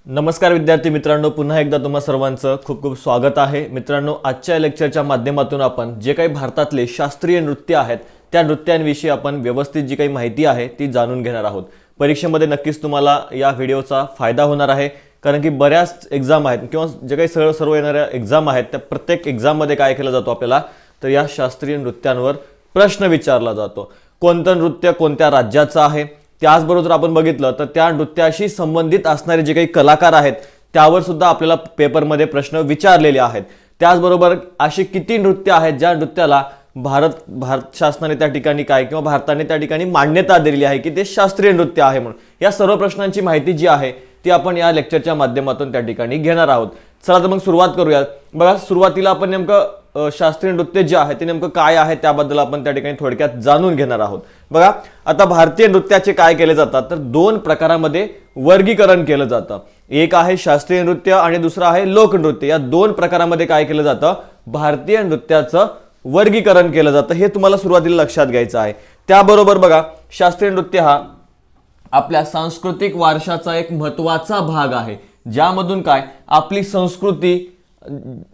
नमस्कार विद्यार्थी मित्रांनो, पुन्हा एकदा तुम्हा सर्वांचं खूप खूप स्वागत आहे। मित्रांनो, आजच्या लेक्चरच्या माध्यमातून आपण जे काही भारतातले शास्त्रीय नृत्य आहेत त्या नृत्यांविषयी आपण व्यवस्थित जी काही माहिती आहे ती जाणून घेणार आहोत। परीक्षेमध्ये नक्कीच तुम्हाला या व्हिडिओचा फायदा होणार आहे, कारण की बऱ्याच एग्जाम आहेत किंवा जे काही सर्व येणाऱ्या एग्जाम आहेत त्या प्रत्येक एग्जाममध्ये काय केलं जातो आपल्याला, तर या शास्त्रीय नृत्यांवर प्रश्न विचारला जातो। कोणतं नृत्य कोणत्या राज्याचं आहे, त्याचबरोबर आपण बघितलं तर त्या नृत्याशी संबंधित असणारे जे काही कलाकार आहेत त्यावर सुद्धा आपल्याला पेपरमध्ये प्रश्न विचारलेले आहेत। त्याचबरोबर अशी किती नृत्य आहेत ज्या नृत्याला भारत शासनाने त्या ठिकाणी काय किंवा भारताने त्या ठिकाणी मान्यता दिलेली आहे की ते शास्त्रीय नृत्य आहे म्हणून, या सर्व प्रश्नांची माहिती जी आहे ती आपण या लेक्चरच्या माध्यमातून त्या ठिकाणी घेणार आहोत। चला तर मग सुरुवात करूया। बघा, सुरुवातीला आपण नेमकं शास्त्रीय नृत्य जे आहे ते नेमकं काय आहे त्याबद्दल आपण त्या ठिकाणी थोडक्यात जाणून घेणार आहोत। बघा, आता भारतीय नृत्याचे काय केले जातात तर दोन प्रकारामध्ये वर्गीकरण केलं जातं। एक आहे शास्त्रीय नृत्य आणि दुसरं आहे लोकनृत्य। या दोन प्रकारामध्ये काय केलं जातं, भारतीय नृत्याचं वर्गीकरण केलं जातं। हे तुम्हाला सुरुवातीला लक्षात घ्यायचं आहे। त्याबरोबर बघा, शास्त्रीय नृत्य हा आपल्या सांस्कृतिक वारशाचा एक महत्त्वाचा भाग आहे, ज्यामधून काय आपली संस्कृती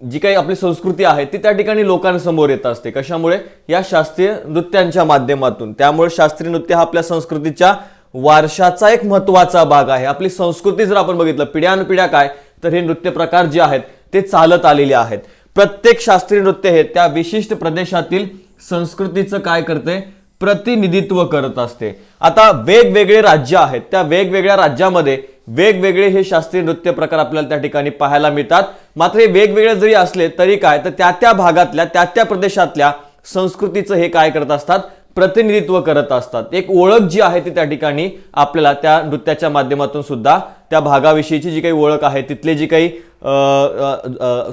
जी काही आपली संस्कृती आहे ती त्या ठिकाणी लोकांसमोर येत असते। कशामुळे, या शास्त्रीय नृत्यांच्या माध्यमातून। त्यामुळे शास्त्रीय नृत्य हा आपल्या संस्कृतीच्या वारशाचा एक महत्त्वाचा भाग आहे। आपली संस्कृती जर आपण बघितलं पिढ्यानपिढ्या काय, तर हे नृत्य प्रकार जे आहेत ते चालत आलेले आहेत। प्रत्येक शास्त्रीय नृत्य हे त्या विशिष्ट प्रदेशातील संस्कृतीचं काय करते, प्रतिनिधित्व करत असते। आता वेगवेगळे राज्य आहेत, त्या वेगवेगळ्या राज्यामध्ये वेगवेगळे हे शास्त्रीय नृत्य प्रकार आपल्याला त्या ठिकाणी पाहायला मिळतात। मात्र हे वेगवेगळे जरी असले तरी काय, तर त्या भागातल्या त्या प्रदेशातल्या संस्कृतीचं हे काय करत असतात, प्रतिनिधित्व करत असतात। एक ओळख जी आहे ती त्या ठिकाणी आपल्याला त्या नृत्याच्या माध्यमातून सुद्धा त्या भागाविषयीची जी काही ओळख आहे, तिथले जी काही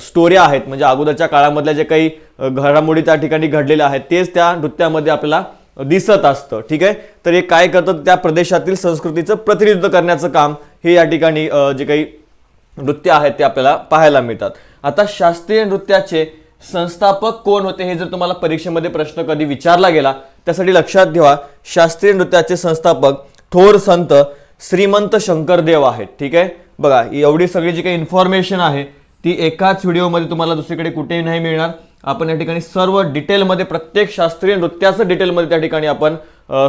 स्टोरी आहेत, म्हणजे अगोदरच्या काळामधल्या जे काही घडामोडी त्या ठिकाणी घडलेल्या आहेत तेच त्या नृत्यामध्ये आपल्याला दिसत असतं। ठीक आहे, तर हे काय करतं, त्या प्रदेशातील संस्कृतीचं प्रतिनिधित्व करण्याचं काम हे या ठिकाणी जे काही नृत्य आहेत ते आपल्याला पाहायला मिळतात। आता शास्त्रीय नृत्याचे संस्थापक कोण होते हे जर तुम्हाला परीक्षेमध्ये प्रश्न कधी विचारला गेला, त्यासाठी लक्षात ठेवा, शास्त्रीय नृत्याचे संस्थापक थोर संत श्रीमंत शंकरदेव आहेत। ठीक आहे, बघा एवढी सगळी जी काही इन्फॉर्मेशन आहे ती एकाच व्हिडिओमध्ये तुम्हाला दुसरीकडे कुठेही नाही मिळणार। आपण या ठिकाणी सर्व डिटेलमध्ये प्रत्येक शास्त्रीय नृत्याचं डिटेलमध्ये त्या ठिकाणी आपण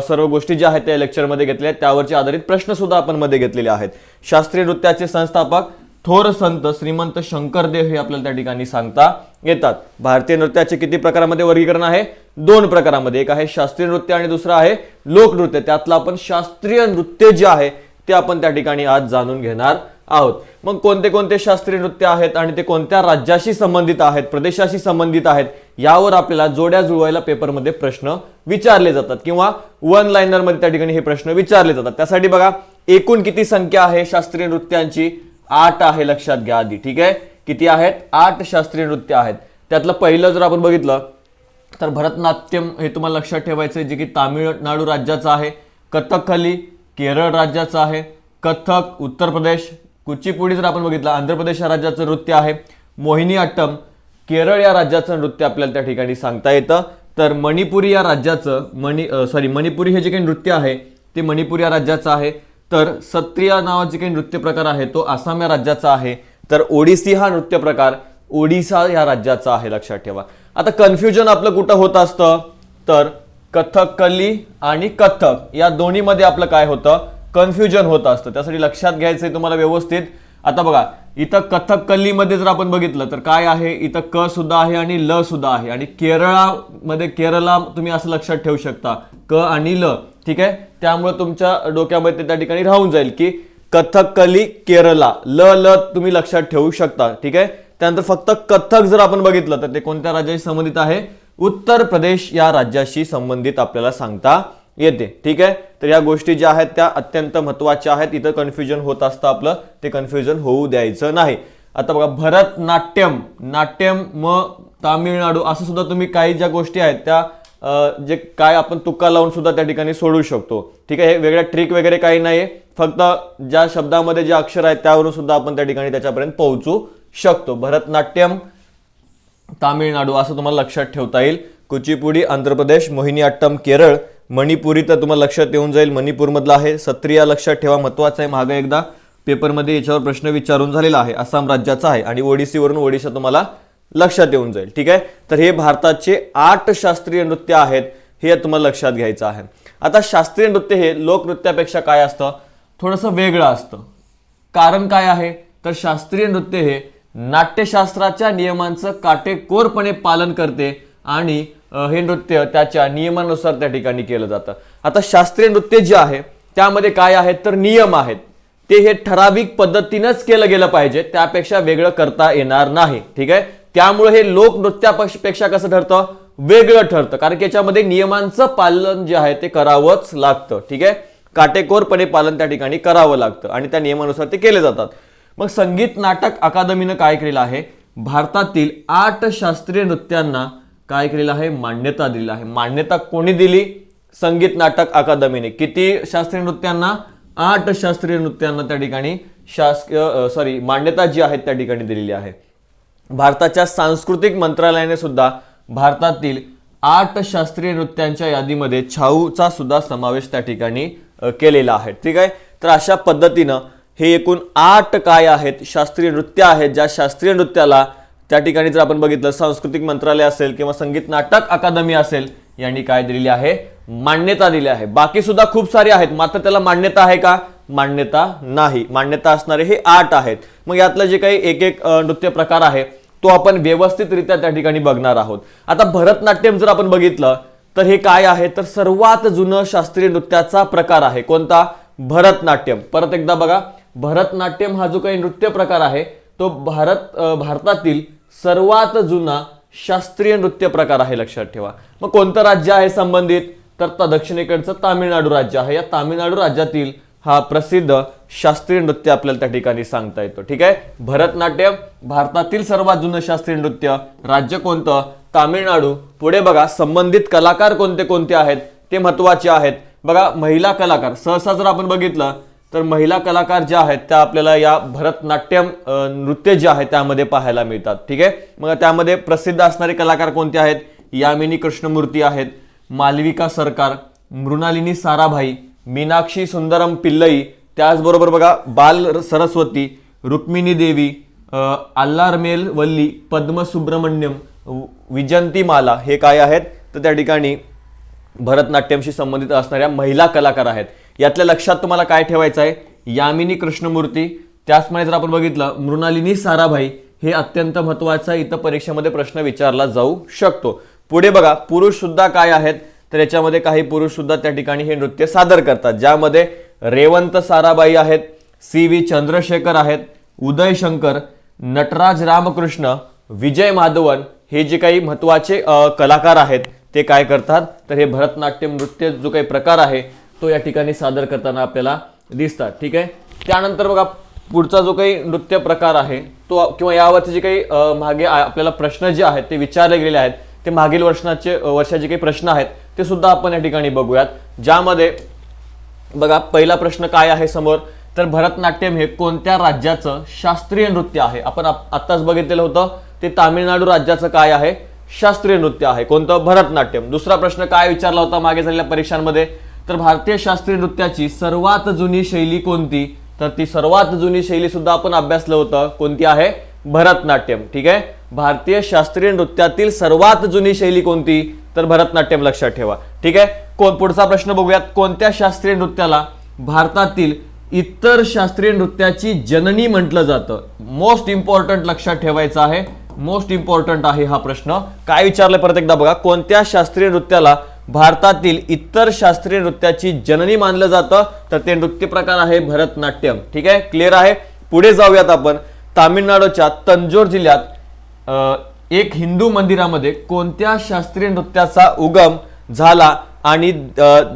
सर्व गोष्टी ज्या आहेत त्या लेक्चरमध्ये घेतल्या आहेत, त्यावरचे आधारित प्रश्न सुद्धा आपण मध्ये घेतलेले आहेत। शास्त्रीय नृत्याचे संस्थापक थोर संत श्रीमंत शंकरदेव हे आपल्याला त्या ठिकाणी सांगता येतात। भारतीय नृत्याचे किती प्रकारामध्ये वर्गीकरण आहे, दोन प्रकारामध्ये, एक आहे शास्त्रीय नृत्य आणि दुसरं आहे लोकनृत्य। त्यातलं आपण शास्त्रीय नृत्य जे आहे ते आपण त्या ठिकाणी आज जाणून घेणार आहोत। मग कोणते कोणते शास्त्रीय नृत्य आहेत आणि ते कोणत्या राज्याशी संबंधित आहेत, प्रदेशाशी संबंधित आहेत, यावर आपल्याला जोड्या जुळवायला पेपरमध्ये प्रश्न विचारले जातात किंवा वन लाइनर मध्ये त्या ठिकाणी हे प्रश्न विचारले जातात। त्यासाठी बघा, एकूण किती संख्या आहे शास्त्रीय नृत्यांची, 8 आहे, लक्षात घ्या आधी। ठीक आहे, किती आहेत, 8 शास्त्रीय नृत्य आहेत। त्यातलं पहिलं जर आपण बघितलं तर भरतनाट्यम हे तुम्हाला लक्षात ठेवायचं आहे, जे की तामिळनाडू राज्याचं आहे। कथकली केरळ राज्याचं आहे। कथक उत्तर प्रदेश। कुचिपुडी जर आपण बघितलं आंध्र प्रदेश या राज्याचं नृत्य आहे। मोहिनीअट्टम केरळ या राज्याचं नृत्य आपल्याला त्या ठिकाणी सांगता येतं। तर मणिपुरी या राज्याचं मणिपुरी हे जे काही नृत्य आहे ते मणिपूर या राज्याचं आहे। तर सत्रिया नावाचे काही नृत्य प्रकार आहे तो आसाम या राज्याचा आहे। तर ओडिसी हा नृत्य प्रकार ओडिसा या राज्याचा आहे, लक्षात ठेवा। आता कन्फ्युजन आपलं कुठं होत असतं, तर कथकली आणि कथक या दोन्हीमध्ये आपलं काय होतं, कन्फ्युजन होत असतं। त्यासाठी लक्षात घ्यायचंय तुम्हाला व्यवस्थित। आता बघा, इथं कथकलीमध्ये जर आपण बघितलं तर काय आहे, इथं क सुद्धा आहे आणि ल सुद्धा आहे। आणि केरळामध्ये केरला तुम्ही असं लक्षात ठेवू शकता, क आणि ल। ठीक आहे, त्यामुळे तुमच्या डोक्यामध्ये त्या ठिकाणी राहून जाईल की कथकली केरला, ल तुम्ही लक्षात ठेवू शकता। ठीक आहे, त्यानंतर फक्त कथक जर आपण बघितलं तर ते कोणत्या राज्याशी संबंधित आहे, उत्तर प्रदेश या राज्याशी संबंधित आपल्याला सांगता येते। ठीक आहे, तर या गोष्टी ज्या आहेत त्या अत्यंत महत्त्वाच्या आहेत। इथं कन्फ्युजन होत असतं आपलं, ते कन्फ्युजन होऊ द्यायचं नाही। आता बघा, भरतनाट्यम, नाट्यम तामिळनाडू असं सुद्धा तुम्ही काही ज्या गोष्टी आहेत त्या जे काय आपण तुक्का लावून सुद्धा त्या ठिकाणी सोडू शकतो। ठीक आहे, हे वेगळ्या ट्रिक वगैरे काही नाहीये, फक्त ज्या शब्दामध्ये जे अक्षर आहेत त्यावरून सुद्धा आपण त्या ठिकाणी त्याच्यापर्यंत पोहोचू शकतो। भरतनाट्यम तामिळनाडू असं तुम्हाला लक्षात ठेवता येईल। कुचिपुडी आंध्र प्रदेश, मोहिनीअट्टम केरळ, मणिपुरी तर तुम्हाला लक्षात येऊन जाईल मणिपूर मधला आहे। सत्रिया लक्षात ठेवा, महत्त्वाचं आहे, मागे एकदा पेपरमध्ये याच्यावर प्रश्न विचारून झालेला आहे, आसाम राज्याचा आहे आणि ओडिसीवरून ओडिशा तुम्हाला लक्षात येऊन जाईल. ठीक आहे, तर हे भारताचे 8 शास्त्रीय नृत्य आहेत, हे तुम्हाला लक्षात घ्यायचं आहे. आता शास्त्रीय नृत्य हे लोकनृत्यापेक्षा काय असतं, थोडंसं वेगळं असतं. कारण काय आहे, तर शास्त्रीय नृत्य हे नाट्यशास्त्राच्या नियमांचं काटेकोरपणे पालन करते आणि हे नृत्य त्याच्या नियमानुसार त्या ठिकाणी केलं जातं. आता शास्त्रीय नृत्य जे आहे त्यामध्ये काय आहेत, तर नियम आहेत. ते हे ठराविक पद्धतीनंच केलं गेलं पाहिजे, त्यापेक्षा वेगळं करता येणार नाही. ठीक आहे, त्यामुळे हे लोकनृत्यापेक्षा कसं ठरतं, वेगळं ठरतं, कारण की याच्यामध्ये नियमांचं पालन जे आहे ते करावंच लागतं. ठीक आहे, काटेकोरपणे पालन त्या ठिकाणी करावं लागतं आणि त्या नियमानुसार ते केले जातात. मग संगीत नाटक अकादमीनं काय केलेलं आहे, भारतातील 8 शास्त्रीय नृत्यांना काय केलेलं आहे, मान्यता दिलेली आहे. मान्यता कोणी दिली, संगीत नाटक अकादमीने. किती शास्त्रीय नृत्यांना, 8 शास्त्रीय नृत्यांना त्या ठिकाणी मान्यता जी आहे त्या ठिकाणी दिलेली आहे. भारताच्या सांस्कृतिक मंत्रालयाने सुद्धा भारतातील 8 शास्त्रीय नृत्यांच्या यादीमध्ये छाऊचा सुद्धा समावेश त्या ठिकाणी केलेला आहे. ठीक आहे, तर अशा पद्धतीनं हे एकूण 8 काय आहेत, शास्त्रीय नृत्य आहेत, ज्या शास्त्रीय नृत्याला त्या ठिकाणी जर आपण बघितलं सांस्कृतिक मंत्रालय असेल किंवा संगीत नाटक अकादमी असेल यांनी काय दिलेली आहे, मान्यता दिली आहे. बाकी सुद्धा खूप सारे आहेत, मात्र त्याला मान्यता आहे का, मान्यता नाही. मान्यता असणारे हे 8 आहेत. मग यातलं जे काही एक एक नृत्य प्रकार आहे तो आपण व्यवस्थितरित्या त्या ठिकाणी बघणार आहोत. आता भरतनाट्यम जर आपण बघितलं तर हे काय आहे, तर सर्वात जुनं शास्त्रीय नृत्याचा प्रकार आहे. कोणता, भरतनाट्यम. परत एकदा बघा, भरतनाट्यम हा जो काही नृत्य प्रकार आहे तो भारतातील सर्वात जुना शास्त्रीय नृत्य प्रकार आहे, लक्षात ठेवा. मग कोणतं राज्य आहे संबंधित, तर दक्षिणेकडचं तामिळनाडू राज्य आहे. या तामिळनाडू राज्यातील हा प्रसिद्ध शास्त्रीय नृत्य आपल्याला त्या ठिकाणी सांगता येतो. ठीक आहे, भरतनाट्यम भारतातील सर्वात जुनं शास्त्रीय नृत्य, राज्य कोणतं, तामिळनाडू. पुढे बघा, संबंधित कलाकार कोणते कोणते आहेत ते महत्वाचे आहेत. बघा, महिला कलाकार सहसा जर आपण बघितलं तर महिला कलाकार ज्या आहेत त्या आपल्याला या भरतनाट्यम नृत्य जे आहे त्यामध्ये पाहायला मिळतात. ठीक आहे, मग त्यामध्ये प्रसिद्ध असणारे कलाकार कोणते आहेत, यामिनी कृष्णमूर्ती आहेत, मालविका सरकार, मृणालिनी साराभाई, मीनाक्षी सुंदरम पिल्लई, त्याचबरोबर बघा बाल सरस्वती, रुक्मिणी देवी, अल्लारमेल वल्ली, पद्म सुब्रमण्यम, विजंती माला, हे काय आहेत, तर त्या ठिकाणी भरतनाट्यमशी संबंधित असणाऱ्या महिला कलाकार आहेत. यातल्या लक्षात तुम्हाला काय ठेवायचं आहे, यामिनी कृष्णमूर्ती, त्याचप्रमाणे जर आपण बघितलं मृणालिनी साराभाई, हे अत्यंत महत्वाचं आहे, इथं परीक्षेमध्ये प्रश्न विचारला जाऊ शकतो. पुढे बघा, पुरुष सुद्धा काय आहेत, तर याच्यामध्ये काही पुरुष सुद्धा त्या ठिकाणी हे नृत्य सादर करतात, ज्यामध्ये रेवंत साराबाई आहेत, CV चंद्रशेखर आहेत, उदय शंकर, नटराज रामकृष्ण, विजय माधवन, हे जे काही महत्वाचे कलाकार आहेत ते काय करतात, तर हे भरतनाट्यम नृत्य जो काही प्रकार आहे तो या ठिकाणी सादर करताना आपल्याला दिसतात. ठीक आहे, त्यानंतर बघा पुढचा जो काही नृत्य प्रकार आहे तो किंवा यावरती जे काही मागे आपल्याला प्रश्न जे आहेत ते विचारले गेलेले आहेत, ते मागील वर्षाचे काही प्रश्न आहेत ते सुद्धा आपण या ठिकाणी बघूयात. ज्यामध्ये बघा पहिला प्रश्न काय आहे समोर, तर भरतनाट्यम हे कोणत्या राज्याचं शास्त्रीय नृत्य आहे. आपण आत्ताच बघितलेलं होतं ते तामिळनाडू राज्याचं काय आहे, शास्त्रीय नृत्य आहे, कोणतं, भरतनाट्यम. दुसरा प्रश्न काय विचारला होता मागे झालेल्या परीक्षांमध्ये, तर भारतीय शास्त्रीय नृत्याची सर्वात जुनी शैली कोणती, तर ती सर्वात जुनी शैली सुद्धा आपण अभ्यासलं होतं, कोणती आहे, भरतनाट्यम. ठीक आहे, भारतीय शास्त्रीय नृत्यातील सर्वात जुनी शैली कोणती, तर भरतनाट्यम, लक्षात ठेवा. ठीक आहे, पुढचा प्रश्न बघूयात, कोणत्या शास्त्रीय नृत्याला भारतातील इतर शास्त्रीय नृत्याची जननी म्हटलं जातं. मोस्ट इम्पॉर्टंट, लक्षात ठेवायचं आहे, मोस्ट इम्पॉर्टंट आहे हा प्रश्न. काय विचारलं परत एकदा बघा, कोणत्या शास्त्रीय नृत्याला भारतातील इतर शास्त्रीय नृत्याची जननी मानलं जातं, तर ते नृत्य प्रकार आहे भरतनाट्यम. ठीक आहे, क्लिअर आहे. पुढे जाऊयात आपण, तामिळनाडूच्या तंजोर जिल्ह्यात एक हिंदू मंदिरामध्ये कोणत्या शास्त्रीय नृत्याचा उगम झाला आणि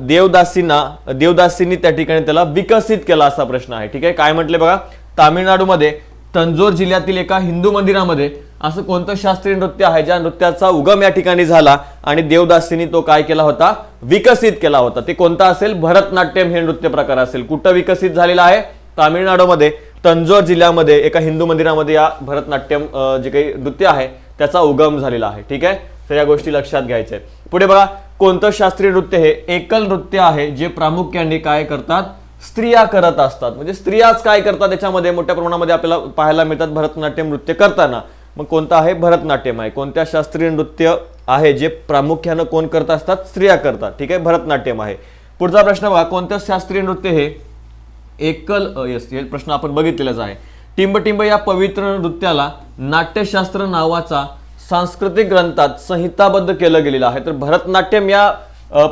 देवदासींनी त्या ठिकाणी त्याला विकसित केला, असा प्रश्न आहे. ठीक आहे, काय म्हटले बघा, तामिळनाडूमध्ये तंजोर जिल्ह्यातील एका हिंदू मंदिरामध्ये असं कोणतं शास्त्रीय नृत्य आहे ज्या नृत्याचा उगम या ठिकाणी झाला आणि देवदासींनी तो काय केला होता, विकसित केला होता. ते कोणता असेल, भरतनाट्यम हे नृत्य प्रकार असेल. कुठं विकसित झालेला आहे, तामिळनाडूमध्ये तंजोर जिल्ह्यामध्ये एका हिंदू मंदिरामध्ये या भरतनाट्यम जे काही नृत्य आहे त्याचा उगम झालेला आहे. ठीक आहे, तर या गोष्टी लक्षात घ्यायच्या आहेत. पुढे बघा, कोणतं शास्त्रीय नृत्य हे एकल नृत्य आहे जे प्रामुख्याने काय करतात, स्त्रिया करत असतात. म्हणजे स्त्रियाच काय करतात त्याच्यामध्ये मोठ्या प्रमाणामध्ये आपल्याला पाहायला मिळतात भरतनाट्यम नृत्य करताना. मग कोणतं आहे? भरतनाट्यम आहे. कोणत्या शास्त्रीय नृत्य आहे जे प्रामुख्यानं कोण करत असतात? स्त्रिया करतात. ठीक आहे, भरतनाट्यम आहे. पुढचा प्रश्न बघा, कोणतं शास्त्रीय नृत्य हे एकल हे प्रश्न आपण बघितलेलाच आहे. टिंबटिंब या पवित्र नृत्याला नाट्यशास्त्र नावाचा सांस्कृतिक ग्रंथात संहिताबद्ध केलं गेलेलं आहे. तर भरतनाट्यम या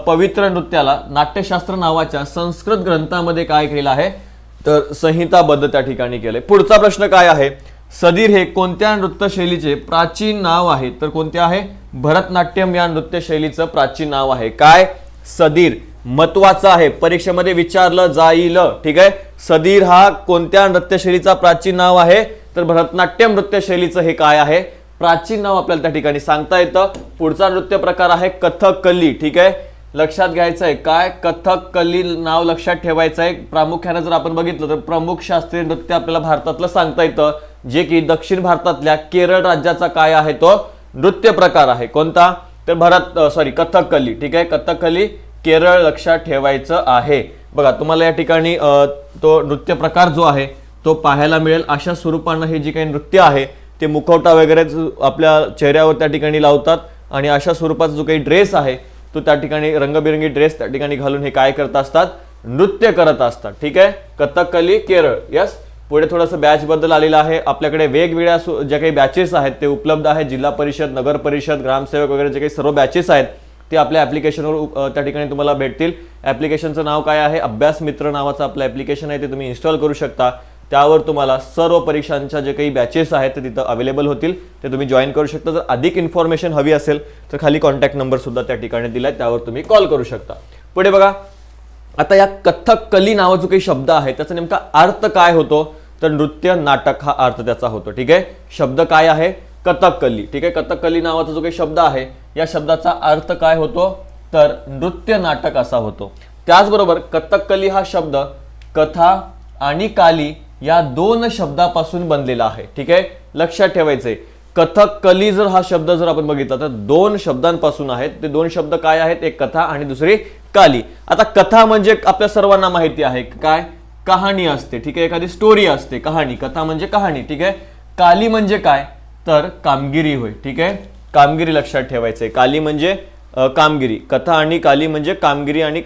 पवित्र नृत्याला नाट्यशास्त्र नावाच्या संस्कृत ग्रंथामध्ये काय केलेलं आहे? तर संहिताबद्ध त्या ठिकाणी केलंय. पुढचा प्रश्न काय आहे? सदीर हे कोणत्या नृत्यशैलीचे प्राचीन नाव आहे? तर कोणते आहे? भरतनाट्यम या नृत्यशैलीचं प्राचीन नाव आहे. काय? सदीर. महत्वाचं आहे, परीक्षेमध्ये विचारलं जाईल. ठीक आहे, सदीर हा कोणत्या नृत्यशैलीचा प्राचीन नाव आहे? तर भरतनाट्यम नृत्यशैलीचं हे काय आहे? प्राचीन नाव आपल्याला त्या ठिकाणी सांगता येतं. पुढचा नृत्य प्रकार आहे कथकली. ठीक आहे, लक्षात घ्यायचं आहे. काय? कथकली नाव लक्षात ठेवायचं आहे. प्रामुख्याने जर आपण बघितलं तर प्रमुख शास्त्रीय नृत्य आपल्याला भारतातलं सांगता येतं, जे की दक्षिण भारतातल्या केरळ राज्याचा काय आहे? तो नृत्य प्रकार आहे. कोणता? तर कथकली. ठीक आहे, कथकली केरळ लक्षात ठेवायचं आहे. बघा, तुम्हाला या ठिकाणी तो नृत्य प्रकार जो आहे तो पाहायला मिळेल. अशा स्वरूपानं हे जे काही नृत्य आहे ते मुखवटा वगैरे आपल्या चेहऱ्यावर त्या ठिकाणी लावतात आणि अशा स्वरूपाचा जो काही ड्रेस आहे तो त्या ठिकाणी रंगबिरंगी ड्रेस त्या ठिकाणी घालून हे काय करत असतात? नृत्य करत असतात. ठीक आहे, कथकली केरळ. यस. पुढे थोडंसं बॅच बद्दल आलेलं आहे. आपल्याकडे वेगवेगळ्या ज्या काही बॅचेस आहेत ते उपलब्ध आहेत. जिल्हा परिषद, नगर परिषद, ग्रामसेवक वगैरे जे काही सर्व बॅचेस आहेत ते आपल्या ऍप्लिकेशनवर त्या ठिकाणी तुम्हाला भेटतील. ऍप्लिकेशनचं नाव काय आहे? अभ्यास मित्र नावाचं आपलं ऍप्लिकेशन आहे, ते तुम्ही इन्स्टॉल करू शकता. त्यावर तुम्हाला सर्व परीक्षांच्या जे काही बॅचेस आहेत ते तिथं अवेलेबल होतील, ते तुम्ही जॉईन करू शकता. जर अधिक इन्फॉर्मेशन हवी असेल तर खाली कॉन्टॅक्ट नंबर सुद्धा त्या ठिकाणी दिलाय, त्यावर तुम्ही कॉल करू शकता. पुढे बघा, आता या कथकली नावाचा काही शब्द आहे त्याचा नेमका अर्थ काय होतो? तर नृत्य नाटक हा अर्थ त्याचा होतो. ठीक आहे, शब्द काय आहे? कथकली. ठीक आहे, कथकली नावाचा जो काही शब्द आहे या शब्दाचा अर्थ काय होतो? तर नृत्य नाटक असा होतो. त्याचबरोबर कथकली हा शब्द कथा आणि काली या दोन शब्दापासून बनलेला आहे. ठीक आहे, लक्षात ठेवायचंय. कथकली जर हा शब्द जर आपण बघितला तर दोन शब्दांपासून आहेत. ते दोन शब्द काय आहेत? एक कथा आणि दुसरी काली. आता कथा म्हणजे आपल्या सर्वांना माहिती आहे काय? कहाणी असते. ठीक आहे, एखादी स्टोरी असते, कहाणी. कथा म्हणजे कहाणी. ठीक आहे, काली म्हणजे काय? तर कामगिरी होय. ठीक आहे, कामगिरी लक्षात ठेवायचंय. काली म्हणजे कामगिरी. कथा आणि काली म्हणजे कामगिरी आणि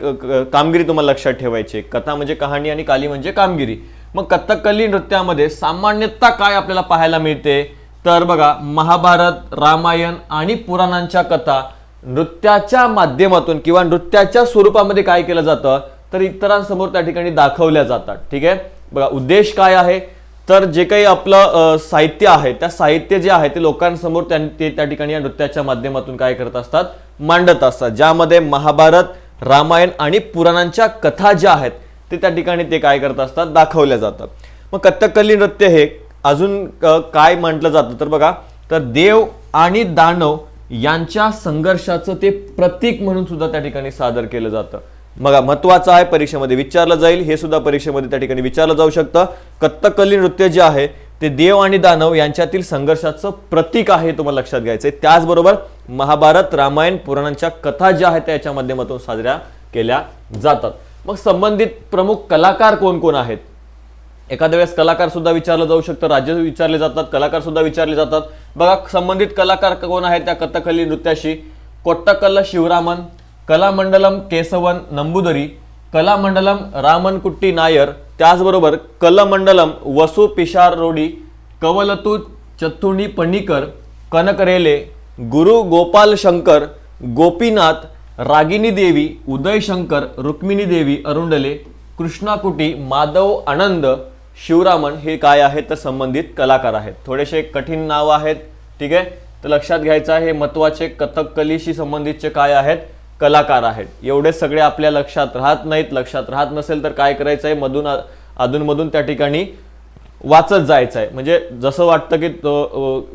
कामगिरी तुम्हाला लक्षात ठेवायची. कथा म्हणजे कहाणी आणि काली म्हणजे कामगिरी. मग कथकली नृत्यामध्ये सामान्यतः काय आपल्याला पाहायला मिळते? तर बघा, महाभारत, रामायण आणि पुराणांच्या कथा नृत्याच्या माध्यमातून किंवा नृत्याच्या स्वरूपामध्ये काय केलं जातं? तर इतरांसमोर त्या ठिकाणी दाखवल्या जातात. ठीक आहे, बघा, उद्देश काय आहे? तर जे काही आपलं साहित्य आहे त्या साहित्य जे आहे ते लोकांसमोर ते त्या ठिकाणी या नृत्याच्या माध्यमातून काय करत असतात? मांडत असतात. ज्यामध्ये महाभारत, रामायण आणि पुराणांच्या कथा ज्या आहेत ते त्या ठिकाणी ते काय करत असतात? दाखवल्या जातात. मग कथकली नृत्य हे अजून काय म्हटलं जातं? तर बघा, तर देव आणि दानव यांच्या संघर्षाचं ते प्रतीक म्हणून सुद्धा त्या ठिकाणी सादर केलं जातं. मग महत्वाचं आहे, परीक्षेमध्ये विचारलं जाईल. हे सुद्धा परीक्षेमध्ये त्या ठिकाणी विचारलं जाऊ शकतं. कथकली नृत्य जे आहे ते देव आणि दानव यांच्यातील संघर्षाचं प्रतीक आहे, तुम्हाला लक्षात घ्यायचंय. त्याचबरोबर महाभारत, रामायण, पुराणांच्या कथा ज्या आहेत त्या याच्या माध्यमातून साजऱ्या केल्या जातात. मग संबंधित प्रमुख कलाकार कोण कोण आहेत? एखाद्या वेळेस कलाकार सुद्धा विचारलं जाऊ शकतं, राज्य विचारले जातात, कलाकार सुद्धा विचारले जातात. बघा, संबंधित कलाकार कोण आहेत त्या कथकली नृत्याशी? कोट्टकल्ल शिवरामन, कलामंडलम केसवन नंबुदरी, कलामंडलम रामनकुट्टी नायर, त्याचबरोबर कलमंडलम वसु पिशारोडी, कवलतू चत्तुणी पणीकर, कनकरेले, गुरु गोपाल शंकर, गोपीनाथ, रागिनी देवी, उदय शंकर, रुक्मिणी देवी अरुंडले, कृष्णाकुटी, माधव आनंद, शिवरामन हे काय आहेत? तर संबंधित कलाकार आहेत. थोडेसे कठीण नाव आहेत. ठीक आहे, तर लक्षात घ्यायचं आहे. हे महत्वाचे कथकलीशी संबंधितचे काय आहेत? कलाकार आहेत. एवढे सगळे आपल्या लक्षात राहत नाहीत. लक्षात राहत नसेल तर काय करायचं आहे? अधूनमधून त्या ठिकाणी वाचत जायचं आहे. म्हणजे जसं वाटतं की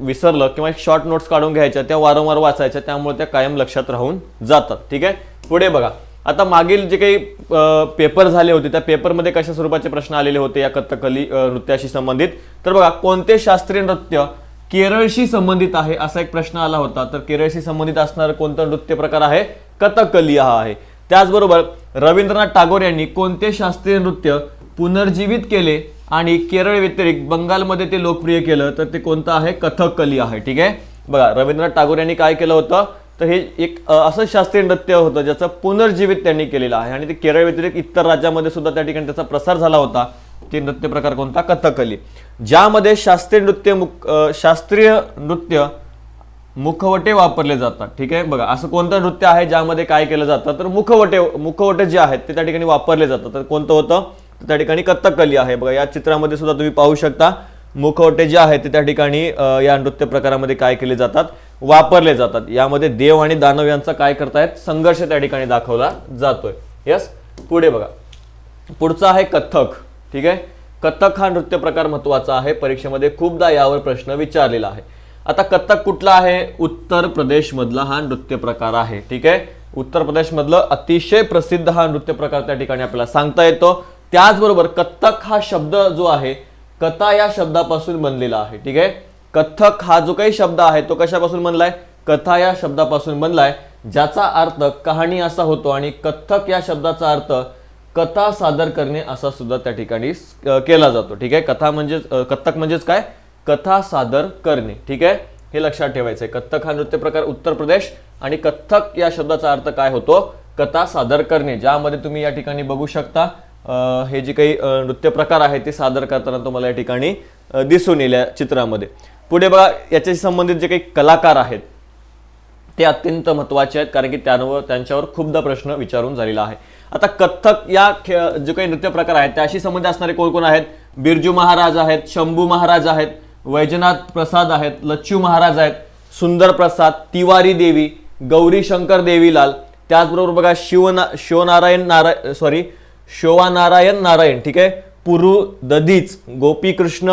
विसरलं किंवा शॉर्ट नोट्स काढून घ्यायच्या, त्या वारंवार वाचायच्या, त्यामुळे त्या कायम लक्षात राहून जातात. ठीक आहे, पुढे बघा, आता मागील जे काही पेपर झाले होते त्या पेपरमध्ये कशा स्वरूपाचे प्रश्न आलेले होते या कथकली नृत्याशी संबंधित? तर बघा, कोणते शास्त्रीय नृत्य केरळशी संबंधित आहे असा एक प्रश्न आला होता. तर केरळशी संबंधित असणारं कोणतं नृत्य प्रकार आहे? कथकली हा आहे. त्याचबरोबर रवींद्रनाथ टागोर यांनी कोणते शास्त्रीय नृत्य पुनर्जीवित केले आणि केरळ व्यतिरिक्त बंगालमध्ये ते लोकप्रिय केलं, तर ते कोणतं आहे? कथकली आहे. ठीक आहे, बघा रवींद्रनाथ टागोर यांनी काय केलं होतं, तर हे एक असं शास्त्रीय नृत्य होतं ज्याचं पुनर्जीवित त्यांनी केलेलं आहे आणि ते केरळ व्यतिरिक्त इतर राज्यामध्ये सुद्धा त्या ठिकाणी त्याचा प्रसार झाला होता. ते नृत्य प्रकार कोणता? कथकली. ज्यामध्ये शास्त्रीय नृत्य मुखवटे वापरले जातात. ठीक आहे, बघा असं कोणतं नृत्य आहे ज्यामध्ये काय केलं जातं, तर मुखवटे जे आहेत ते त्या ठिकाणी वापरले जातात. तर कोणतं होतं? त्या ठिकाणी कथकली आहे. बघा या चित्रामध्ये सुद्धा तुम्ही पाहू शकता मुखवटे जे आहेत ते त्या ठिकाणी या नृत्य प्रकारामध्ये काय केले जातात? वापरले जातात. यामध्ये देव आणि दानव यांचा काय करतायत? संघर्ष त्या ठिकाणी दाखवला जातोय. यस, पुढे बघा, पुढचा आहे कथक. ठीक आहे, कथक हा नृत्य प्रकार महत्वाचा आहे, परीक्षेमध्ये खूपदा यावर प्रश्न विचारलेला आहे. आता कथक कुठला आहे? उत्तर प्रदेश मधला हा नृत्य प्रकार आहे. ठीक आहे, उत्तर प्रदेश मधलं अतिशय प्रसिद्ध हा नृत्य प्रकार त्या ठिकाणी आपल्याला सांगता येतो. त्याचबरोबर कथक हा शब्द जो आहे कथा या शब्दापासून बनलेला आहे. ठीक आहे, कथक हा जो काही शब्द आहे तो कशापासून बनलाय? कथा या शब्दापासून बनलाय, ज्याचा अर्थ कहाणी असा होतो आणि कथक या शब्दाचा अर्थ कथा सादर करणे असा सुद्धा त्या ठिकाणी केला जातो. ठीक आहे, कथा म्हणजे कथक म्हणजेच काय? कथा सादर करणे. ठीक आहे, हे लक्षात ठेवायचं आहे. कथक हा नृत्य प्रकार उत्तर प्रदेश आणि कथक या शब्दाचा अर्थ काय होतो? कथा सादर करणे. ज्यामध्ये तुम्ही या ठिकाणी बघू शकता हे जे काही नृत्य प्रकार आहे ते सादर करताना तुम्हाला या ठिकाणी दिसून येईल चित्रामध्ये. पुढे बघा, याच्याशी संबंधित जे काही कलाकार आहेत ते अत्यंत महत्त्वाचे आहेत, कारण की त्यांच्यावर खूपदा प्रश्न विचारून झालेला आहे. आता कथक या जे काही नृत्य प्रकार आहेत त्याशी संबंधित असणारे कोण कोण आहेत? बिरजू महाराज आहेत, शंभू महाराज आहेत, वैजनाथ प्रसाद आहेत, लच्छू महाराज आहेत, सुंदर प्रसाद, तिवारी देवी, गौरी शंकर देवीलाल. त्याचबरोबर बघा शोवानारायण नारायण. ठीक आहे, पुरु दधीच, गोपीकृष्ण,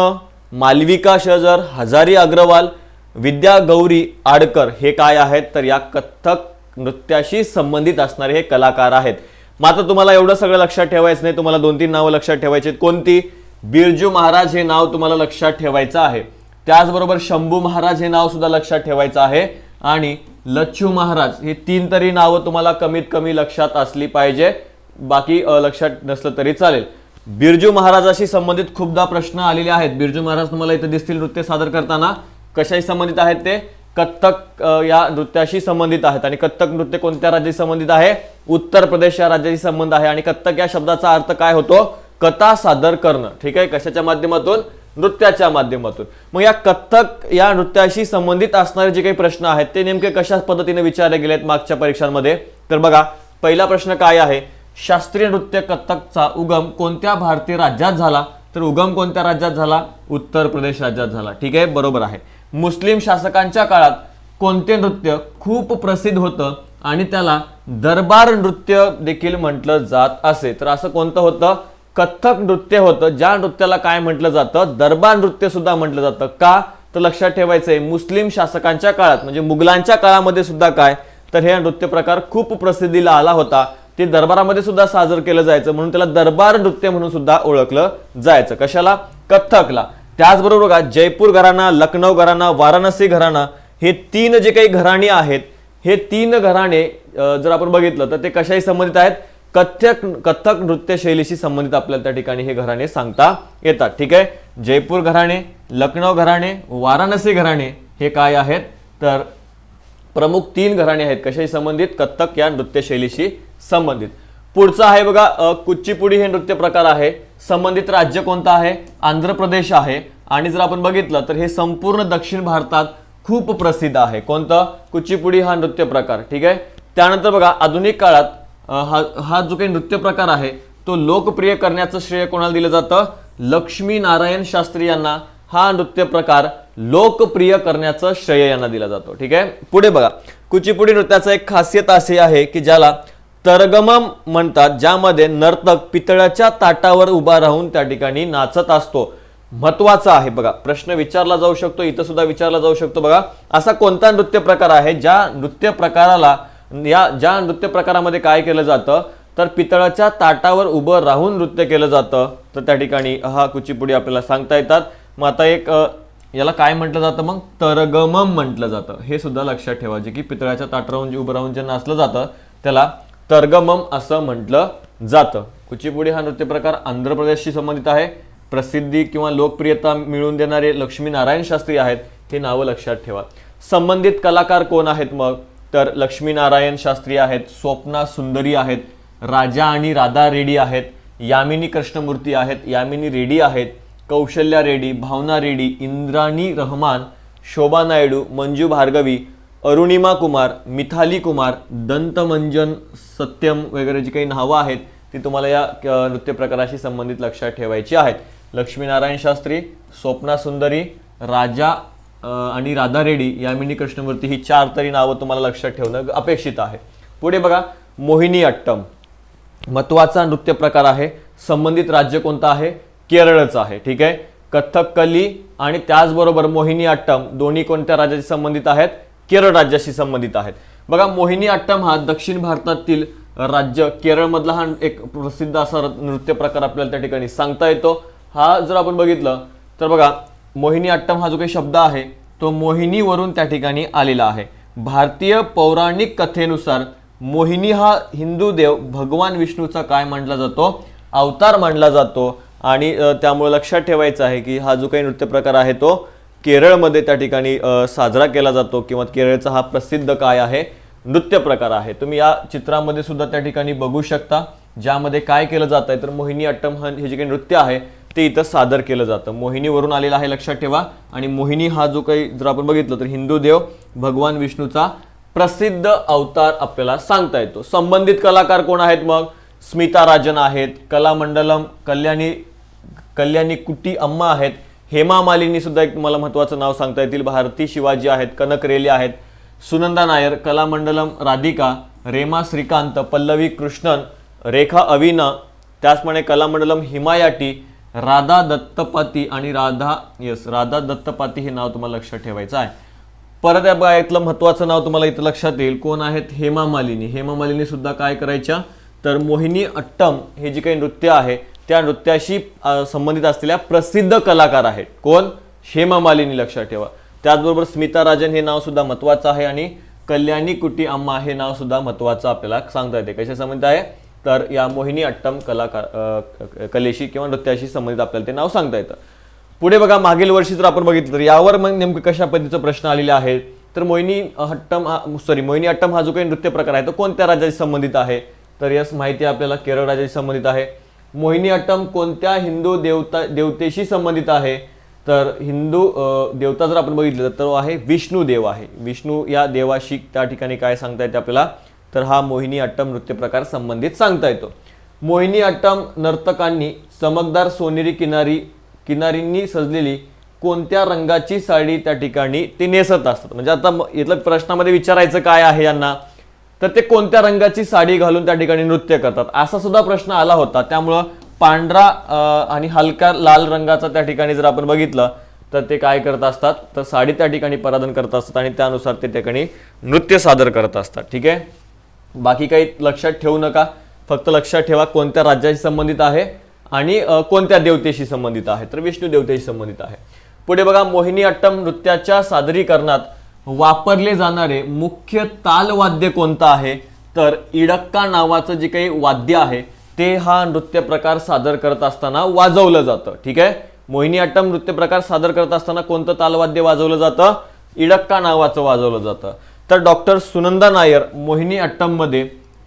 मालविका शजर, हजारी अग्रवाल, विद्या गौरी आडकर हे काय आहेत? तर या कथक नृत्याशी संबंधित असणारे हे कलाकार आहेत. मात्र तुम्हाला एवढं सगळं लक्षात ठेवायचं नाही, तुम्हाला 2-3 नावं लक्षात ठेवायची आहेत. कोणती? बिरजू महाराज हे नाव तुम्हाला लक्षात ठेवायचं आहे. त्याचबरोबर शंभू महाराज हे नाव सुद्धा लक्षात ठेवायचं आहे आणि लच्छू महाराज हे 3 तरी नावं तुम्हाला कमीत कमी लक्षात असली पाहिजे, बाकी लक्षात नसलं तरी चालेल. बिरजू महाराजाशी संबंधित खूपदा प्रश्न आलेले आहेत. बिरजू महाराज तुम्हाला इथे दिसतील नृत्य सादर करताना. कशाशी संबंधित आहेत ते? कथक या नृत्याशी संबंधित आहेत. आणि कथक नृत्य कोणत्या राज्याशी संबंधित आहे? उत्तर प्रदेश या राज्याशी संबंध आहे. आणि कथक या शब्दाचा अर्थ काय होतो? कथा सादर करणं. ठीक आहे, कशाच्या माध्यमातून? नृत्याच्या माध्यमातून. मग या कथक या नृत्याशी संबंधित असणारे जे काही प्रश्न आहेत ते नेमके कशा पद्धतीने विचारले गेलेत मागच्या परीक्षांमध्ये? तर बघा, पहिला प्रश्न काय आहे? शास्त्रीय नृत्य कथकचा उगम कोणत्या भारतीय राज्यात झाला? तर उगम कोणत्या राज्यात झाला? उत्तर प्रदेश राज्यात झाला. ठीक आहे, बरोबर आहे. मुस्लिम शासकांच्या काळात कोणते नृत्य खूप प्रसिद्ध होतं आणि त्याला दरबार नृत्य देखील म्हटलं जात असे? तर असं कोणतं होतं? कथक नृत्य होतं, ज्या नृत्याला काय म्हटलं जातं? दरबार नृत्य सुद्धा म्हटलं जातं. का? तर लक्षात ठेवायचंय, मुस्लिम शासकांच्या काळात म्हणजे मुघलांच्या काळामध्ये सुद्धा काय, तर हे नृत्य प्रकार खूप प्रसिद्धीला आला होता. ते दरबारामध्ये सुद्धा सादर केलं जायचं, म्हणून त्याला दरबार नृत्य म्हणून सुद्धा ओळखलं जायचं. कशाला? कथकला. त्याचबरोबर बघा, जयपूर घराणा, लखनौ घराणा, वाराणसी घराणा हे 3 जे काही घराणे आहेत, हे 3 घराणे जर आपण बघितलं तर ते कशाशी संबंधित आहेत? कथक नृत्य शैलीशी संबंधित आपल्याला त्या ठिकाणी हे घराणे सांगता येतात. ठीक आहे, जयपूर घराणे, लखनौ घराणे, वाराणसी घराणे हे काय आहेत? तर प्रमुख 3 घराणे आहेत. कशाशी संबंधित? कथक या नृत्य शैलीशी संबंधित. पुढचा आहे बघा, कुचिपुडी हे नृत्य प्रकार आहे. संबंधित राज्य कोणतं आहे? आंध्र प्रदेश आहे. आणि जर आपण बघितलं तर हे संपूर्ण दक्षिण भारतात खूप प्रसिद्ध आहे. कोणतं? कुचिपुडी हा नृत्य प्रकार. ठीक आहे, त्यानंतर बघा, आधुनिक काळात हा जो काही नृत्य प्रकार आहे तो लोकप्रिय करण्याचं श्रेय कोणाला दिलं जातं? लक्ष्मी नारायण शास्त्री यांना हा नृत्य प्रकार लोकप्रिय करण्याचं श्रेय यांना दिला जातो. ठीक आहे, पुढे बघा, कुचिपुडी नृत्याचं एक खासियत अशी आहे की ज्याला तरगमम म्हणतात, ज्यामध्ये नर्तक पितळाच्या ताटावर उभा राहून त्या ठिकाणी नाचत असतो. महत्वाचा आहे बघा, प्रश्न विचारला जाऊ शकतो, इथं सुद्धा विचारला जाऊ शकतो. बघा, असा कोणता नृत्य प्रकार आहे ज्या नृत्य प्रकारामध्ये काय केलं जातं? तर पितळाच्या ताटावर उभं राहून नृत्य केलं जातं. तर त्या ठिकाणी हा कुचिपुडी आपल्याला सांगता येतात. मग आता एक याला काय म्हटलं जातं? मग तरगमम म्हटलं जातं. हे सुद्धा लक्षात ठेवायचे की पितळाच्या ताटावर उभं राहून जे नाचलं जातं त्याला तरगमम असं म्हटलं जातं. कुचिपुडी हा नृत्य प्रकार आंध्र प्रदेशशी संबंधित आहे. प्रसिद्धी किंवा लोकप्रियता मिळवून देणारे लक्ष्मीनारायण शास्त्री आहेत. हे नावं लक्षात ठेवा. संबंधित कलाकार कोण आहेत मग, तर लक्ष्मीनारायण शास्त्री आहेत, स्वप्ना सुंदरी आहेत, राजा आणि राधा रेड्डी आहेत, यामिनी कृष्णमूर्ती आहेत, यामिनी रेड्डी आहेत, कौशल्या रेड्डी, भावना रेड्डी, इंद्राणी रहमान, शोभा नायडू, मंजू भार्गवी, अरुणिमा कुमार, मिथाली कुमार, दंतमंजन सत्यम वगैरे जी काही नावं आहेत ती तुम्हाला या नृत्य प्रकाराशी संबंधित लक्षात ठेवायची आहेत. लक्ष्मीनारायण शास्त्री, स्वप्ना सुंदरी, राजा आणि राधा रेड्डी, यामिनी कृष्णमूर्ती ही 4 तरी नावं तुम्हाला लक्षात ठेवणं अपेक्षित आहे. पुढे बघा, मोहिनी अट्टम महत्वाचा नृत्य प्रकार आहे. संबंधित राज्य कोणतं आहे, केरळचं आहे. ठीक आहे. कथकली आणि त्याचबरोबर मोहिनी अट्टम दोन्ही कोणत्या राज्याशी संबंधित आहेत, केरळ राज्याशी संबंधित आहेत. बघा, मोहिनी अट्टम हा दक्षिण भारतातील राज्य केरळमधला हा एक प्रसिद्ध असा नृत्य प्रकार आपल्याला त्या ठिकाणी सांगता येतो. हा जर आपण बघितलं तर बघा, मोहिनी अट्टम हा जो काही शब्द आहे तो मोहिनीवरून त्या ठिकाणी आलेला आहे. भारतीय पौराणिक कथेनुसार मोहिनी हा हिंदू देव भगवान विष्णूचा काय मानला जातो, अवतार मानला जातो. आणि त्यामुळे लक्षात ठेवायचं आहे की हा जो काही नृत्य प्रकार आहे तो केरळमध्ये त्या ठिकाणी साजरा केला जातो किंवा केरळचा हा प्रसिद्ध काय आहे, नृत्य प्रकार आहे. तुम्ही या चित्रामध्ये सुद्धा त्या ठिकाणी बघू शकता, ज्यामध्ये काय केलं जात आहे तर मोहिनी अट्टम हे जे काही नृत्य आहे ते इथं सादर केलं जातं. मोहिनीवरून आलेलं आहे लक्षात ठेवा. आणि मोहिनी हा जो काही जर आपण बघितलं तर हिंदू देव भगवान विष्णूचा प्रसिद्ध अवतार आपल्याला सांगता येतो. संबंधित कलाकार कोण आहेत मग, स्मिता राजन आहेत, कलामंडलम कल्याणी कुट्टी अम्मा आहेत, हेमा मालिनी सुद्धा एक तुम्हाला महत्त्वाचं नाव सांगता येतील, भारती शिवाजी आहेत, कनक रेले आहेत, सुनंदा नायर, कलामंडलम राधिका, रेमा श्रीकांत, पल्लवी कृष्णन, रेखा अविना, त्याचप्रमाणे कलामंडलम हिमायाटी, राधा दत्तपाती आणि राधा दत्तपाती हे नाव तुम्हाला लक्षात ठेवायचं आहे. परत या इथलं महत्त्वाचं नाव तुम्हाला इथं लक्षात येईल, कोण आहेत, हेमा मालिनी. हेमा मालिनी सुद्धा काय करायच्या तर मोहिनी अट्टम हे जे काही नृत्य आहे त्या नृत्याशी संबंधित असलेल्या प्रसिद्ध कलाकार आहेत. कोण, हेमा मालिनी लक्षात ठेवा. त्याचबरोबर स्मिता राजन हे नाव सुद्धा महत्त्वाचं आहे आणि कल्याणी कुट्टी अम्मा हे नाव सुद्धा महत्त्वाचं आपल्याला सांगता येते. कशा संबंधित आहे तर या मोहिनी अट्टम कलेशी किंवा नृत्याशी संबंधित आपल्याला ते नाव सांगता येतं. पुढे बघा, मागील वर्षी जर आपण बघितलं तर यावर मग नेमकं कशा पद्धतीचा प्रश्न आलेले आहेत तर मोहिनी अट्टम हा जो काही नृत्य प्रकार आहे तो कोणत्या राज्याशी संबंधित आहे तर यास माहिती आपल्याला केरळ राज्याशी संबंधित आहे. मोहिनी अट्टम कोणत्या हिंदू देवतेशी संबंधित आहे तर हिंदू देवता जर आपण बघितलं तर तो आहे विष्णू देव आहे. विष्णू या देवाशी त्या ठिकाणी काय सांगता येते आपल्याला तर हा मोहिनी अट्टम नृत्य प्रकार संबंधित सांगता येतो. मोहिनी अट्टम नर्तकांनी चमकदार सोनेरी किनारींनी सजलेली कोणत्या रंगाची साडी त्या ठिकाणी ते नेसत असतात. म्हणजे आता इथल्या प्रश्नामध्ये विचारायचं काय आहे यांना तर ते कोणत्या रंगाची साडी घालून त्या ठिकाणी नृत्य करतात असा सुद्धा प्रश्न आला होता. त्यामुळं पांढरा आणि हलका लाल रंगाचा त्या ठिकाणी जर आपण बघितलं तर ते काय करत असतात तर साडी त्या ठिकाणी परिधान करत असतात आणि त्यानुसार ते ठिकाणी नृत्य सादर करत असतात. ठीक आहे. बाकी काही लक्षात ठेवू नका, फक्त लक्षात ठेवा कोणत्या राज्याशी संबंधित आहे आणि कोणत्या देवतेशी संबंधित आहे तर विष्णू देवतेशी संबंधित आहे. पुढे बघा, मोहिनी अट्टम नृत्याच्या सादरीकरणात वापरले जाणारे मुख्य तालवाद्य कोणतं आहे तर इडक्का नावाचं जे काही वाद्य आहे ते हा नृत्य प्रकार सादर करत असताना वाजवलं जातं. ठीक आहे. मोहिनी अट्टम नृत्य प्रकार सादर करत असताना कोणतं तालवाद्य वाजवलं जातं, इडक्का नावाचं वाजवलं जातं. तर डॉक्टर सुनंदा नायर मोहिनी अट्टम मध्ये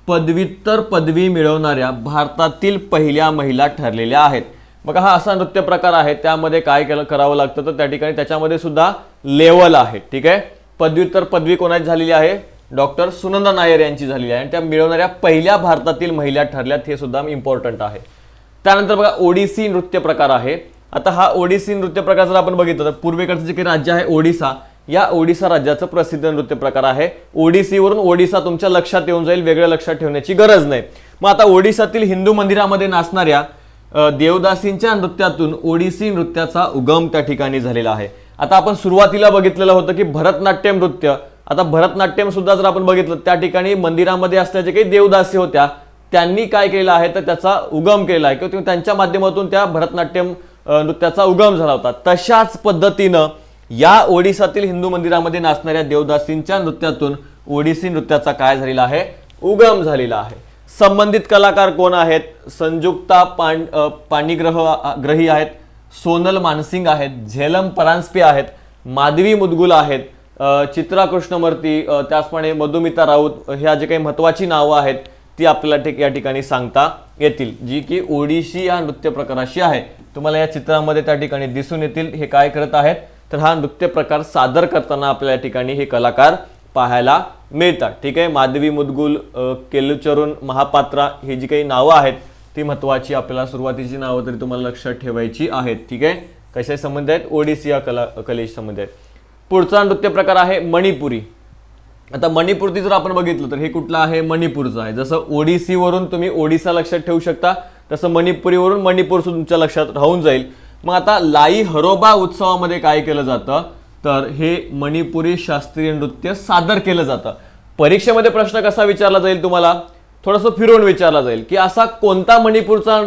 पदव्युत्तर पदवी मिळवणाऱ्या भारतातील पहिल्या महिला ठरलेल्या आहेत. बघा, हा असा नृत्य प्रकार आहे त्यामध्ये काय करावं लागतं तर त्या ठिकाणी त्याच्यामध्ये सुद्धा लेवल आहे. ठीक आहे. पदव्युत्तर पदवी कोणाची झालेली आहे, डॉक्टर सुनंदा नायर यांची झालेली आहे आणि त्या मिळवणाऱ्या पहिल्या भारतातील महिला ठरल्यात, हे सुद्धा इम्पॉर्टंट आहे. त्यानंतर बघा, ओडिसी नृत्य प्रकार आहे. आता हा ओडिसी नृत्य प्रकार जर आपण बघितलं तर पूर्वेकडचं जे काही राज्य आहे ओडिसा, या ओडिसा राज्याचं प्रसिद्ध नृत्य प्रकार आहे. ओडिसीवरून ओडिसा तुमच्या लक्षात येऊन जाईल, वेगळं लक्षात ठेवण्याची गरज नाही. मग आता ओडिसातील हिंदू मंदिरामध्ये नाचणाऱ्या देवदासींच्या नृत्यातून ओडिसी नृत्याचा उगम त्या ठिकाणी झालेला आहे. आता आपण सुरुवातीला बघितलेलं होतं की भरतनाट्यम नृत्य, आता भरतनाट्यम सुद्धा जर आपण बघितलं त्या ठिकाणी मंदिरामध्ये असलेल्या जे काही देवदासी होत्या त्यांनी काय केलं आहे तर त्याचा उगम केला आहे किंवा त्यांच्या माध्यमातून त्या भरतनाट्यम नृत्याचा उगम झाला होता. तशाच पद्धतीनं या ओडिसातील हिंदू मंदिरामध्ये नाचणाऱ्या देवदासींच्या नृत्यातून ओडिसी नृत्याचा काय झालेला आहे, उगम झालेला आहे. संबंधित कलाकार कोण आहेत? संयुक्ता पाणिग्रही आहेत, सोनल मानसिंग आहेत, झेलम परांजपे आहेत, माधवी मुदगुल आहेत, चित्रा कृष्णमूर्ती, त्याचप्रमाणे मधुमिता राऊत, ह्या जे काही महत्त्वाची नावं आहेत ती आपल्याला या ठिकाणी सांगता येतील, जी की ओडिसी या नृत्य प्रकाराशी आहे. तुम्हाला या चित्रामध्ये त्या ठिकाणी दिसून येतील. हे काय करत आहेत तर हा नृत्य प्रकार सादर करताना आपल्या या ठिकाणी हे कलाकार पाहायला मिळतात. ठीक आहे. माधवी मुदगुल, केलुचरण महापात्रा ही जी काही नावं आहेत ती महत्त्वाची आपल्याला सुरुवातीची नावं तरी तुम्हाला लक्षात ठेवायची आहेत. ठीक आहे. कशा संबंधित आहेत? ओडिसी या कलेशी संबंधित आहेत. पुढचा नृत्य प्रकार आहे मणिपुरी. आता मणिपुरी जर आपण बघितलं तर हे कुठलं आहे? मणिपूरचं आहे. जसं ओडिसीवरून तुम्ही ओडिसा लक्षात ठेवू शकता तसं मणिपुरीवरून मणिपूर तुमच्या लक्षात राहून जाईल. मग आता लाई हरोबा उत्सवामध्ये काय केलं जातं तर हे मणिपुरी शास्त्रीय नृत्य सादर केलं जातं. परीक्षेमध्ये प्रश्न कसा विचारला जाईल तुम्हाला? थोडंसं फिरवून विचारला जाईल की असा कोणता मणिपूरचा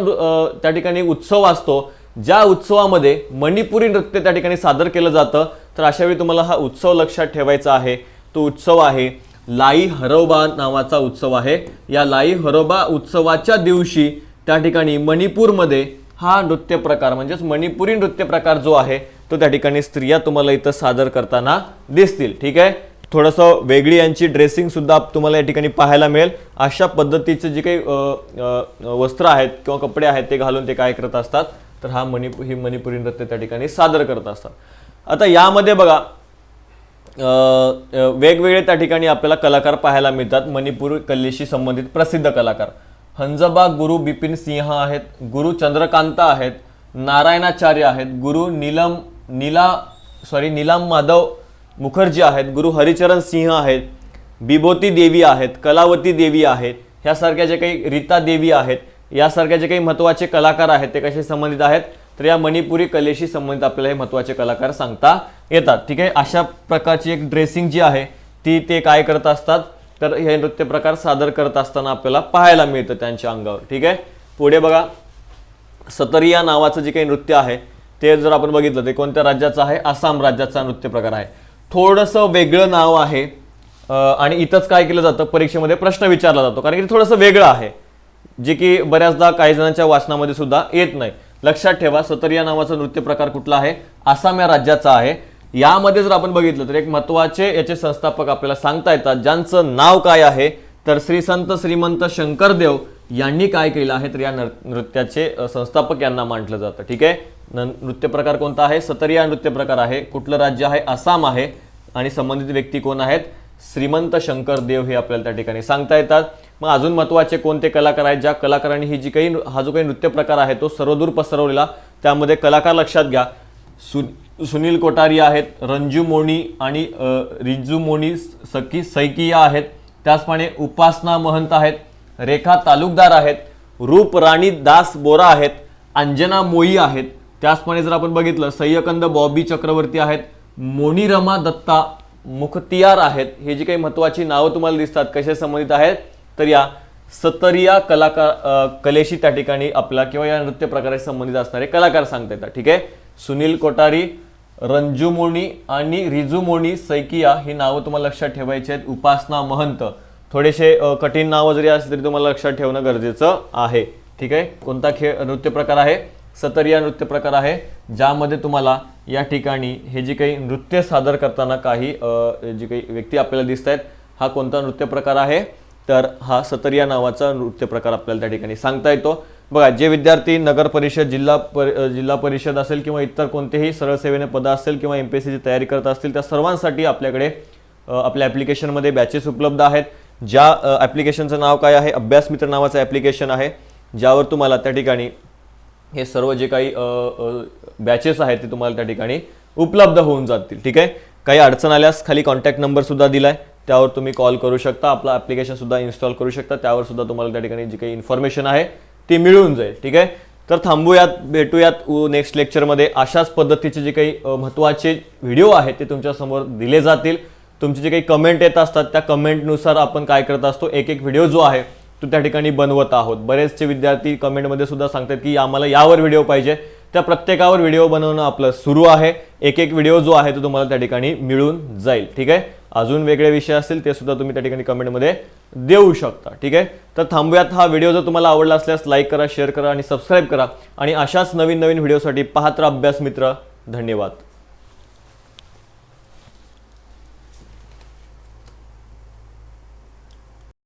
त्या ठिकाणी उत्सव असतो ज्या उत्सवामध्ये मणिपुरी नृत्य त्या ठिकाणी सादर केलं जातं. तर अशा वेळी तुम्हाला हा उत्सव लक्षात ठेवायचा आहे. तो उत्सव आहे लाई हरोबा नावाचा उत्सव आहे. या लाई हरोबा उत्सवाच्या दिवशी त्या ठिकाणी मणिपूरमध्ये हा नृत्य प्रकार म्हणजेच मणिपुरी नृत्य प्रकार जो आहे तो त्या ठिकाणी स्त्रिया तुम्हाला इथं सादर करताना दिसतील. ठीक आहे. थोडंसं वेगळी यांची ड्रेसिंग सुद्धा तुम्हाला या ठिकाणी पाहायला मिळेल. अशा पद्धतीचे जे काही वस्त्र आहेत किंवा कपडे आहेत ते घालून ते काय करत असतात तर ही मणिपुरी नृत्य त्या ठिकाणी सादर करत असतात. आता यामध्ये बघा वेगवेगळे त्या ठिकाणी आपल्याला कलाकार पाहायला मिळतात. मणिपूर कलेशी संबंधित प्रसिद्ध कलाकार हंजबा गुरु बिपिन सिंह आहेत, गुरु चंद्रकांता आहेत, नारायणाचार्य आहेत, गुरु नीलम माधव मुखर्जी आहेत, गुरु हरिचरण सिंह आहेत, बिभोती देवी आहेत, कलावती देवी आहेत, ह्यासारख्या जे काही रीता देवी आहेत, यासारख्या जे काही महत्त्वाचे कलाकार आहेत ते कसे संबंधित आहेत तर या मणिपुरी कलेशी संबंधित आपल्याला हे महत्त्वाचे कलाकार सांगता येतात. ठीक आहे. अशा प्रकारची एक ड्रेसिंग जी आहे ती ते काय करत असतात तर हे नृत्य प्रकार सादर करत असताना आपल्याला पाहायला मिळतं त्यांच्या अंगावर. ठीक आहे. पुढे बघा सतरिया नावाचं जे काही नृत्य आहे ते जर आपण बघितलं ते कोणत्या राज्याचं आहे? आसाम राज्याचा नृत्य प्रकार आहे. थोडंसं वेगळं नाव आहे आणि इथंच काय केलं जातं परीक्षेमध्ये प्रश्न विचारला जातो कारण की थोडंसं वेगळं आहे जे की बऱ्याचदा काही जणांच्या वाचनामध्ये सुद्धा येत नाही. लक्षात ठेवा सतरिया नावाचा नृत्य प्रकार कुठला आहे? आसाम या राज्याचा आहे. यामध्ये जर आपण बघितलं तर एक महत्त्वाचे याचे संस्थापक आपल्याला सांगता येतात ज्यांचं नाव काय आहे तर संत श्रीमंत शंकरदेव यांनी काय केलं आहे तर या नृत्याचे संस्थापक यांना म्हटलं जातं. ठीक आहे. नृत्य प्रकार कोणता आहे? सतरिया नृत्य प्रकार आहे. कुठलं राज्य आहे? आसाम आहे. आणि संबंधित व्यक्ती कोण आहेत? श्रीमंत शंकरदेव हे आपल्याला त्या ठिकाणी सांगता येतात. मग अजून महत्त्वाचे कोणते कलाकार आहेत ज्या कलाकारांनी ही जी काही हा जो काही नृत्य प्रकार आहे तो सर्वदूर पसरवलेला? त्यामध्ये कलाकार लक्षात घ्या. सुनील कोठारी आहेत, रंजू मोनी आणि रिजू मोनी सैकिया आहेत, त्याचप्रमाणे उपासना महंत आहेत, रेखा तालुकदार आहेत, रूप राणी दास बोरा आहेत, अंजना मोई आहेत. त्याचप्रमाणे जर आपण बघितलं सय्यकंद बॉबी चक्रवर्ती आहेत, मोनीरमा दत्ता मुखतियार आहेत. हे जी काही महत्त्वाची नावं तुम्हाला दिसतात कशा संबंधित आहेत तर या सतरिया कलेशी त्या ठिकाणी आपला किंवा या नृत्य प्रकाराशी संबंधित असणारे कलाकार सांगता येतात. ठीक आहे. सुनील कोठारी, रंजू मोनी आणि रिजू मोनी सैकिया ही नावं तुम्हाला लक्षात ठेवायची आहेत. उपासना महंत थोडेसे कठीण नावं जरी असली तरी तुम्हाला लक्षात ठेवणं गरजेचं आहे. ठीक आहे. कोणता नृत्य प्रकार आहे? सतरिया नृत्य प्रकार आहे ज्यामध्ये तुम्हाला या ठिकाणी हे जे काही नृत्य सादर करताना काही जी काही व्यक्ती आपल्याला दिसत आहेत हा कोणता नृत्य प्रकार आहे तर हा सतरिया नावाचा नृत्य प्रकार आपल्याला त्या ठिकाणी सांगता येतो. बघा जे विद्यार्थी नगर परिषद जिल्हा परिषद असेल किंवा इतर कोणतेही सरळ सेवेने पद असेल किंवा MPSCची तयारी करत असतील त्या सर्वांसाठी आपल्याकडे आपल्या ॲप्लिकेशनमध्ये बॅचेस उपलब्ध आहेत. ज्या ॲप्लिकेशनचं नाव काय आहे? अभ्यास मित्र नावाचं ॲप्लिकेशन आहे ज्यावर तुम्हाला त्या ठिकाणी हे सर्व जे काही बॅचेस आहेत ते तुम्हाला त्या ठिकाणी उपलब्ध होऊन जातील. ठीक आहे. काही अडचण आल्यास खाली कॉन्टॅक्ट नंबर सुद्धा दिलाय त्यावर तुम्ही कॉल करू शकता. आपला ॲप्लिकेशन सुद्धा इन्स्टॉल करू शकता. त्यावर सुद्धा तुम्हाला त्या ठिकाणी जी काही इन्फॉर्मेशन आहे ती मिळून जाईल. ठीक आहे. तर थांबूयात, भेटूयात नेक्स्ट लेक्चरमध्ये. अशाच पद्धतीचे जे काही महत्त्वाचे व्हिडिओ आहेत ते तुमच्यासमोर दिले जातील. तुमचे जे काही कमेंट येत असतात त्या कमेंटनुसार आपण काय करत असतो एक व्हिडिओ जो आहे तो त्या ठिकाणी बनवत आहोत. बरेचसे विद्यार्थी कमेंटमध्ये सुद्धा सांगतात की आम्हाला यावर व्हिडिओ पाहिजे त्या प्रत्येकावर व्हिडिओ बनवणं आपलं सुरू आहे। एक एक व्हिडिओ जो आहे तो तुम्हाला त्या ठिकाणी मिळून जाईल। ठीक आहे, अजून वेगळे विषय असतील ते सुद्धा तुम्ही त्या ठिकाणी कमेंटमध्ये देऊ शकता। ठीक आहे, तर थांबूयात। हा व्हिडिओ जर तुम्हाला आवडला असल्यास लाईक करा, शेअर करा आणि सबस्क्राईब करा आणि अशाच नवीन नवीन व्हिडिओसाठी पाहत राहा अभ्यास मित्र। धन्यवाद।